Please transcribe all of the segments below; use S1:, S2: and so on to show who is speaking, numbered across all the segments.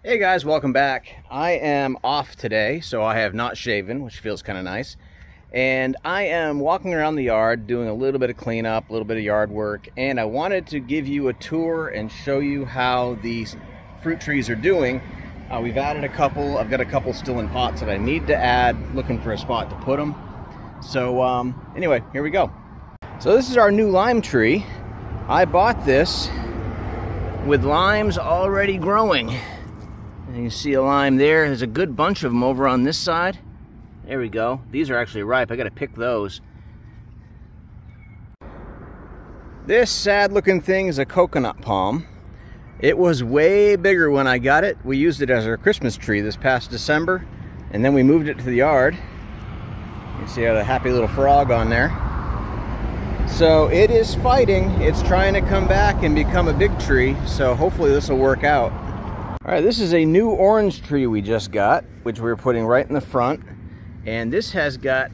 S1: Hey guys, welcome back. I am off today, so I have not shaven, which feels kind of nice. And I am walking around the yard doing a little bit of cleanup, a little bit of yard work, and I wanted to give you a tour and show you how these fruit trees are doing. We've added a couple. I've got a couple still in pots that I need to add, looking for a spot to put them. So anyway, here we go. So this is our new lime tree. I bought this with limes already growing. And you see a lime there. There's a good bunch of them over on this side. There we go. These are actually ripe. I got to pick those. This sad looking thing is a coconut palm. It was way bigger when I got it. We used it as our Christmas tree this past December, and then we moved it to the yard. You see a happy little frog on there. So it is fighting. It's trying to come back and become a big tree, so hopefully this will work out. All right, this is a new orange tree we just got, which we're putting right in the front. And this has got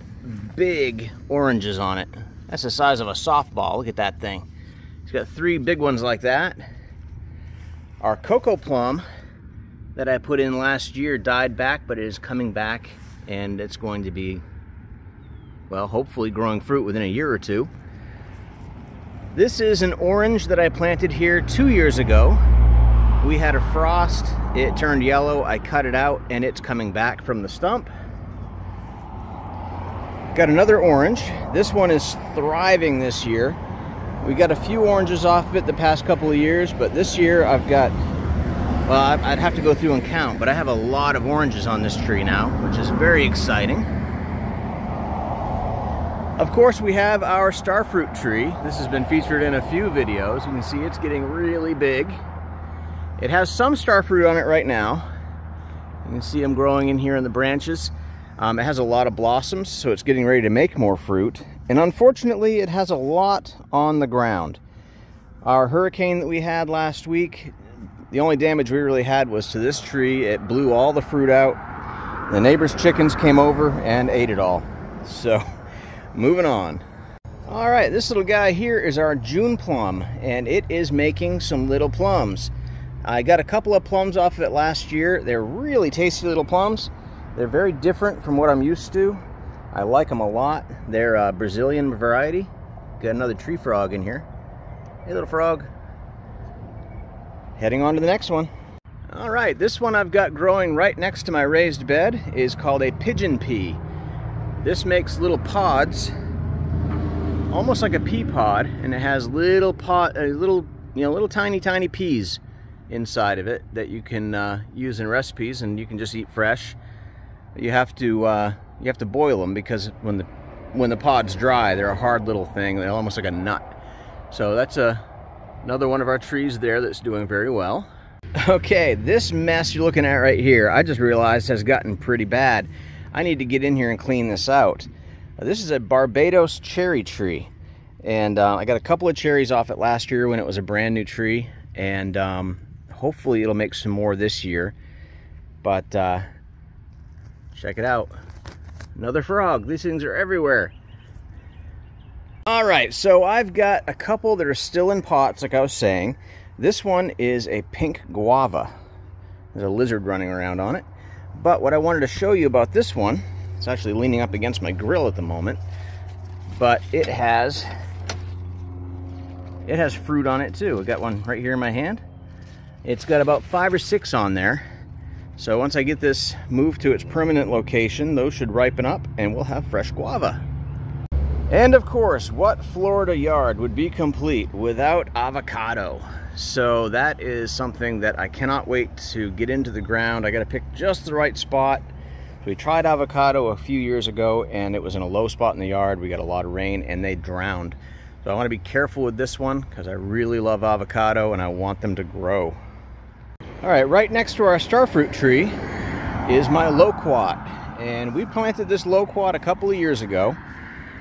S1: big oranges on it. That's the size of a softball. Look at that thing. It's got 3 big ones like that. Our cocoa plum that I put in last year died back, but it is coming back, and it's going to be, well, hopefully growing fruit within a year or two. This is an orange that I planted here 2 years ago. We had a frost, it turned yellow, I cut it out, and it's coming back from the stump. Got another orange. This one is thriving this year. We got a few oranges off of it the past couple of years, but this year I've got, well, I'd have to go through and count, but I have a lot of oranges on this tree now, which is very exciting. Of course, we have our starfruit tree. This has been featured in a few videos. You can see it's getting really big. It has some starfruit on it right now. You can see them growing in here in the branches. It has a lot of blossoms, so it's getting ready to make more fruit. And unfortunately, it has a lot on the ground. Our hurricane that we had last week, the only damage we really had was to this tree. It blew all the fruit out. The neighbor's chickens came over and ate it all. So, moving on. All right, this little guy here is our June plum, and it is making some little plums. I got a couple of plums off of it last year. They're really tasty little plums. They're very different from what I'm used to. I like them a lot. They're a Brazilian variety. Got another tree frog in here. Hey, little frog. Heading on to the next one. All right, this one I've got growing right next to my raised bed is called a pigeon pea. This makes little pods, almost like a pea pod, and it has little tiny peas inside of it that you can use in recipes, and you can just eat fresh. You have to boil them, because when the pod's dry, they're a hard little thing. They're almost like a nut. So that's another one of our trees there that's doing very well. Okay, this mess you're looking at right here, I just realized has gotten pretty bad. I need to get in here and clean this out. This is a Barbados cherry tree, and I got a couple of cherries off it last year when it was a brand new tree, and hopefully it'll make some more this year. But check it out. Another frog. These things are everywhere. All right, so I've got a couple that are still in pots, like I was saying. This one is a pink guava. There's a lizard running around on it. But what I wanted to show you about this one, it's actually leaning up against my grill at the moment, but it has fruit on it too. I got one right here in my hand. It's got about 5 or 6 on there. So once I get this moved to its permanent location, those should ripen up and we'll have fresh guava. And of course, what Florida yard would be complete without avocado? So that is something that I cannot wait to get into the ground. I got to pick just the right spot. We tried avocado a few years ago, and it was in a low spot in the yard. We got a lot of rain and they drowned. So I want to be careful with this one because I really love avocado and I want them to grow. All right, right next to our starfruit tree is my loquat, and we planted this loquat a couple of years ago,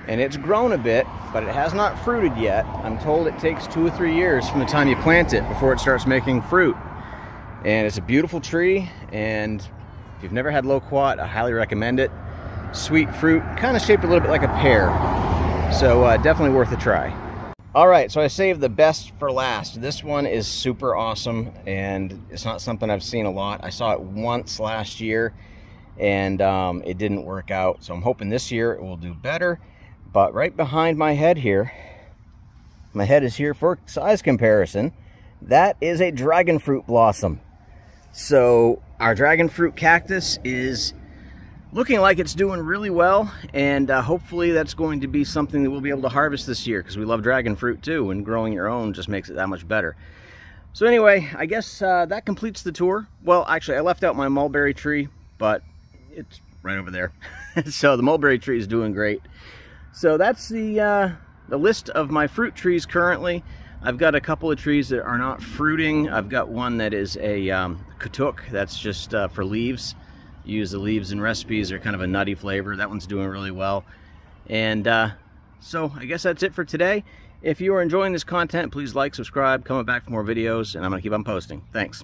S1: and it's grown a bit, but it has not fruited yet. I'm told it takes 2 or 3 years from the time you plant it before it starts making fruit. And it's a beautiful tree, and if you've never had loquat, I highly recommend it. Sweet fruit, kind of shaped a little bit like a pear, so definitely worth a try. All right, so I saved the best for last. This one is super awesome, and it's not something I've seen a lot. I saw it once last year, and it didn't work out. So I'm hoping this year it will do better. But right behind my head here, my head is here for size comparison. That is a dragon fruit blossom. So our dragon fruit cactus is looking like it's doing really well, and hopefully that's going to be something that we'll be able to harvest this year, because we love dragon fruit too, and growing your own just makes it that much better. So anyway, I guess that completes the tour. Well, actually, I left out my mulberry tree, but it's right over there. So the mulberry tree is doing great. So that's the list of my fruit trees currently. I've got a couple of trees that are not fruiting. I've got one that is a katuk, that's just for leaves. Use the leaves in recipes. They're kind of a nutty flavor. That one's doing really well. And so I guess that's it for today. If you are enjoying this content, please like, subscribe, comment back for more videos, and I'm going to keep on posting. Thanks.